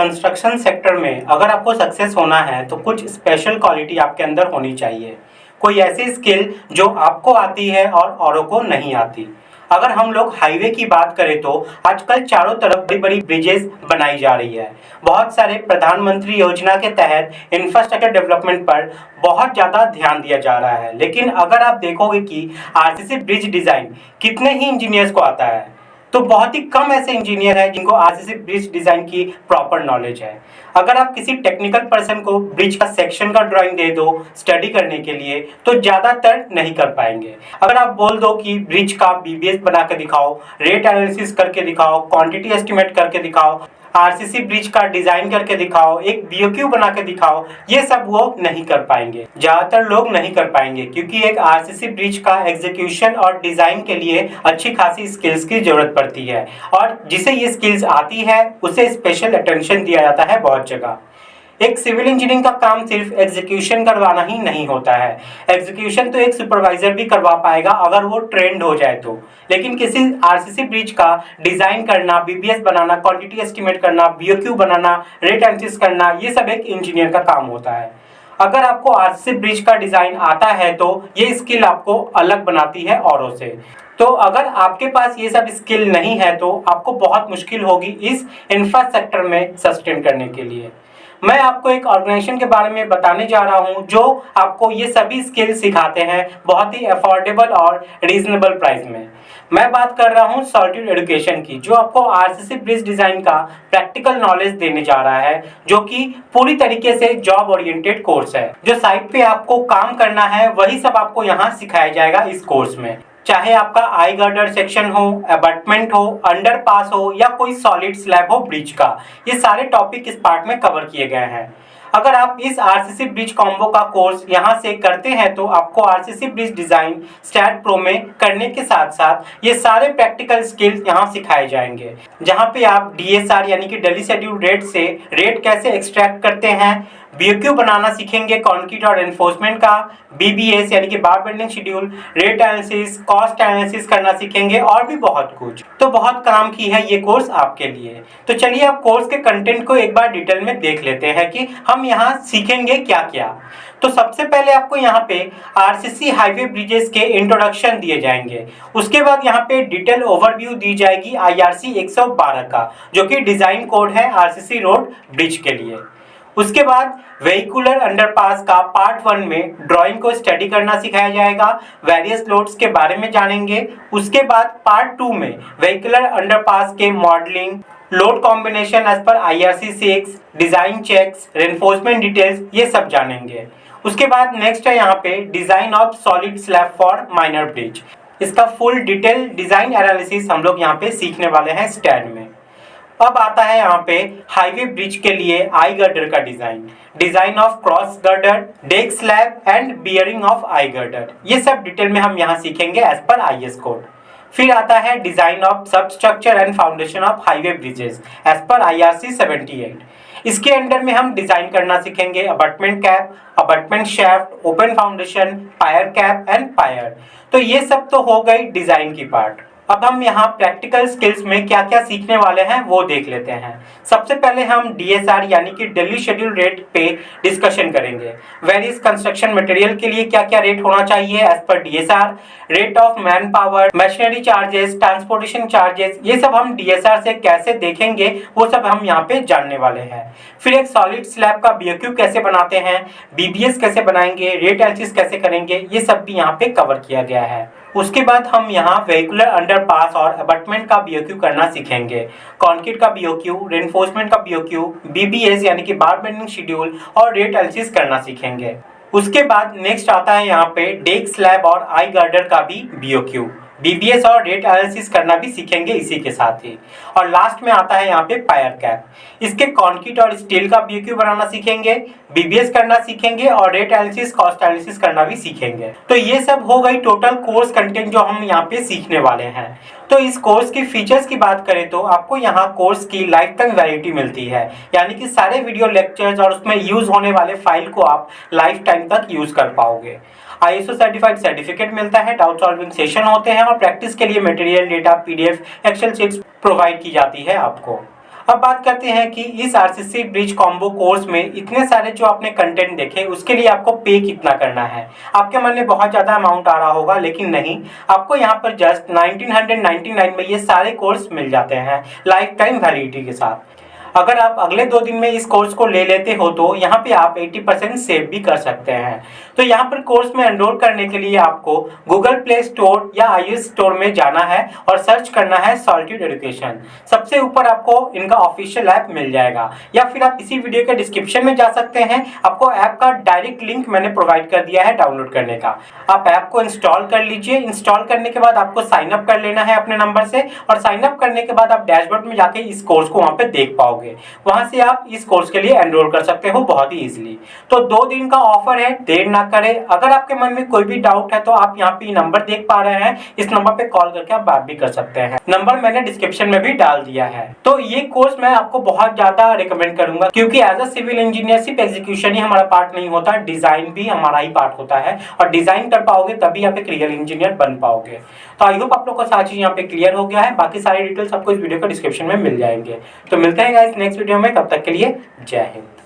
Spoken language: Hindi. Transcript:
कंस्ट्रक्शन सेक्टर में अगर आपको सक्सेस होना है तो कुछ स्पेशल क्वालिटी आपके अंदर होनी चाहिए। कोई ऐसी स्किल जो आपको आती है और औरों को नहीं आती। अगर हम लोग हाईवे की बात करें तो आजकल चारों तरफ बड़ी बड़ी ब्रिजेस बनाई जा रही है। बहुत सारे प्रधानमंत्री योजना के तहत इंफ्रास्ट्रक्चर डेवलपमेंट पर बहुत ज़्यादा ध्यान दिया जा रहा है। लेकिन अगर आप देखोगे कि आरसीसी ब्रिज डिज़ाइन कितने ही इंजीनियर्स को आता है, तो बहुत ही कम ऐसे इंजीनियर हैं जिनको आरसीसी ब्रिज डिज़ाइन की प्रॉपर नॉलेज है। अगर आप किसी टेक्निकल पर्सन को ब्रिज का सेक्शन का ड्राइंग दे दो स्टडी करने के लिए तो ज़्यादातर नहीं कर पाएंगे। अगर आप बोल दो कि ब्रिज का बीबीएस बना के दिखाओ, रेट एनालिसिस करके दिखाओ, क्वांटिटी एस्टिमेट करके दिखाओ, आरसीसी ब्रिज का डिज़ाइन करके दिखाओ, एक बीओक्यू बना के दिखाओ, ये सब वो नहीं कर पाएंगे। ज़्यादातर लोग नहीं कर पाएंगे क्योंकि एक आरसीसी ब्रिज का एग्जीक्यूशन और डिज़ाइन के लिए अच्छी खासी स्किल्स की ज़रूरत पड़ती है और जिसे ये स्किल्स आती है उसे स्पेशल अटेंशन दिया जाता है बहुत जगह। एक सिविल इंजीनियरिंग का काम सिर्फ एग्जीक्यूशन करवाना ही नहीं होता है। एग्जीक्यूशन तो एक सुपरवाइजर भी करवा पाएगा अगर वो ट्रेंड हो जाए तो। लेकिन किसी आरसीसी ब्रिज का डिज़ाइन करना, बीबीएस बनाना, क्वांटिटी एस्टिमेट करना, बीओक्यू बनाना, रेट एनालिसिस करना, ये सब एक इंजीनियर का काम होता है। अगर आपको आरसीसी ब्रिज का डिज़ाइन आता है तो ये स्किल आपको अलग बनाती है औरों से। तो अगर आपके पास ये सब स्किल नहीं है तो आपको बहुत मुश्किल होगी इस इंफ्रास्ट्रक्चर में सस्टेन करने के लिए। मैं आपको एक ऑर्गेनाइजेशन के बारे में बताने जा रहा हूं जो आपको ये सभी स्किल सिखाते हैं बहुत ही अफोर्डेबल और रीजनेबल प्राइस में। मैं बात कर रहा हूं सॉलिट्यूड एजुकेशन की, जो आपको आरसीसी ब्रिज डिज़ाइन का प्रैक्टिकल नॉलेज देने जा रहा है, जो कि पूरी तरीके से जॉब ओरिएंटेड कोर्स है। जो साइट पे आपको काम करना है वही सब आपको यहाँ सिखाया जाएगा इस कोर्स में। चाहे आपका आई गर्डर सेक्शन हो, अबटमेंट हो, अंडरपास हो या कोई सॉलिड स्लैब हो ब्रिज का, ये सारे टॉपिक इस पार्ट में कवर किए गए हैं। अगर आप इस आरसीसी ब्रिज कॉम्बो का कोर्स यहाँ से करते हैं तो आपको RCC bridge design STAAD pro में करने के साथ साथ ये सारे प्रैक्टिकल स्किल्स यहाँ सिखाए जाएंगे, जहाँ पे आप डीएसआर यानी कि डेली शेड्यूल रेट से रेट कैसे एक्सट्रैक्ट करते हैं, बीओक्यू बनाना सीखेंगे कंक्रीट और एनफोर्समेंट का, बीबीएस यानी कि बार bending schedule, rate analysis, cost analysis करना सीखेंगे और भी बहुत कुछ। तो बहुत काम की है ये कोर्स आपके लिए। तो चलिए आप कोर्स के कंटेंट को एक बार डिटेल में देख लेते हैं कि हम यहाँ सीखेंगे क्या क्या। तो सबसे पहले आपको यहाँ पे आरसीसी हाईवे ब्रिजेस के इंट्रोडक्शन दिए जाएंगे। उसके बाद यहाँ पे डिटेल ओवरव्यू दी जाएगी आईआरसी 112 का, जो कि डिज़ाइन कोड है आरसीसी रोड ब्रिज के लिए। उसके बाद वेहिकुलर अंडरपास का पार्ट 1 में ड्राइंग को स्टडी करना सिखाया जाएगा, वेरियस लोड्स के बारे में जानेंगे। उसके बाद पार्ट 2 में वेहिकुलर अंडरपास के modelling, load combination as per IRC 6, design checks, reinforcement details, ये सब जानेंगे। उसके बाद नेक्स्ट है यहाँ पे design of solid slab for minor bridge. इसका फुल डिटेल डिज़ाइन एनालिसिस हम लोग यहाँ पे सीखने वाले हैं स्टैड में। अब आता है यहाँ पे हाईवे ब्रिज के लिए आई गर्डर का design, design of cross girder, deck slab and bearing of I girder, ये सब डिटेल में हम यहाँ सीखेंगे एज पर आईएस कोड। फिर आता है design of sub structure and foundation of highway bridges as per IRC 78। इसके अंडर में हम डिज़ाइन करना सीखेंगे abutment cap, abutment shaft, open foundation, pier cap and pier. तो ये सब तो हो गई डिज़ाइन की पार्ट। अब हम यहाँ प्रैक्टिकल स्किल्स में क्या क्या सीखने वाले हैं वो देख लेते हैं। सबसे पहले हम डीएसआर यानी कि डेली शेड्यूल रेट पे डिस्कशन करेंगे। वेरियस कंस्ट्रक्शन मटेरियल के लिए क्या क्या रेट होना चाहिए as per DSR, rate of manpower, machinery charges, transportation charges, ये सब हम डीएसआर से कैसे देखेंगे वो सब हम यहाँ पे जानने वाले हैं। फिर एक सॉलिड स्लैब का बीओक्यू कैसे बनाते हैं, बीबीएस कैसे बनाएंगे, रेट एनालिसिस कैसे करेंगे, ये सब भी यहाँ पे कवर किया गया है। उसके बाद हम यहाँ वेहिकुलर अंडरपास और अबटमेंट का बीओक्यू करना सीखेंगे, कंक्रीट का बीओक्यू, रेनफोर्समेंट का बीओक्यू, बीबीएस यानी कि बार बेंडिंग शेड्यूल और रेट एनालिसिस करना सीखेंगे। उसके बाद नेक्स्ट आता है यहाँ पे डेक स्लैब और आई गर्डर का भी बीओक्यू, बीबीएस और रेट एनालिसिस करना भी सीखेंगे इसी के साथ ही। और लास्ट में आता है यहाँ पे पायर कैप, इसके कंक्रीट और स्टील का बीओक्यू बनाना सीखेंगे, बीबीएस करना सीखेंगे और रेट एनालिसिस, कॉस्ट एनालिसिस करना भी सीखेंगे। तो ये सब हो गई टोटल कोर्स कंटेंट जो हम यहाँ पे सीखने वाले हैं। तो इस कोर्स की फीचर्स की बात करें तो आपको यहाँ कोर्स की लाइफ टाइम वैलिडिटी मिलती है, यानी कि सारे वीडियो लेक्चर्स और उसमें यूज होने वाले फाइल को आप लाइफ टाइम तक यूज कर पाओगे। आईएसओ सर्टिफाइड सर्टिफिकेट मिलता है, डाउट सॉल्विंग सेशन होते हैं और प्रैक्टिस के लिए material, data, PDF, Excel sheets provide की जाती है आपको। अब बात करते हैं कि इस आरसीसी ब्रिज कॉम्बो कोर्स में इतने सारे जो आपने कंटेंट देखे उसके लिए आपको पे कितना करना है। आपके मन में बहुत ज़्यादा अमाउंट आ रहा होगा, लेकिन नहीं, आपको यहाँ पर जस्ट 1999 में ये सारे कोर्स मिल जाते हैं लाइफ टाइम वैलिडिटी के साथ। अगर आप अगले 2 दिन में इस कोर्स को ले लेते हो तो यहाँ पे आप 80% सेव भी कर सकते हैं। तो यहाँ पर कोर्स में एनरोल करने के लिए आपको गूगल प्ले स्टोर या iOS स्टोर में जाना है और सर्च करना है सॉलिट्यूड एजुकेशन। सबसे ऊपर आपको इनका ऑफिशियल ऐप मिल जाएगा, या फिर आप इसी वीडियो के डिस्क्रिप्शन में जा सकते हैं। आपको ऐप का डायरेक्ट लिंक मैंने प्रोवाइड कर दिया है डाउनलोड करने का। आप ऐप को इंस्टॉल कर लीजिए। इंस्टॉल करने के बाद आपको साइन अप कर लेना है अपने नंबर से, और साइन अप करने के बाद आप डैशबोर्ड में जाके इस कोर्स को वहाँ पे देख पाओगे। वहां से आप इस कोर्स के लिए एनरोल कर सकते हो बहुत ही इजीली। तो 2 दिन का ऑफर है, देर ना करें। अगर आपके मन में कोई भी डाउट है तो आप यहाँ पे नंबर देख पा रहे हैं, इस नंबर पे कॉल करके आप बात भी कर सकते हैं। नंबर मैंने डिस्क्रिप्शन में भी डाल दिया है। तो ये कोर्स मैं आपको बहुत ज्यादा रिकमेंड करूंगा, क्योंकि एज अ सिविल इंजीनियर सिर्फ एग्जीक्यूशन ही हमारा पार्ट नहीं होता, डिजाइन भी हमारा ही पार्ट होता है। और डिजाइन कर पाओगे तभी आप एक रियल इंजीनियर बन पाओगे। तो आई होप आप लोग को सारी चीज यहाँ पे क्लियर हो गया है। बाकी सारी डिटेल्स आपको इस वीडियो के डिस्क्रिप्शन में मिल जाएंगे। तो मिलते हैं गाइस नेक्स्ट वीडियो में, तब तक के लिए जय हिंद।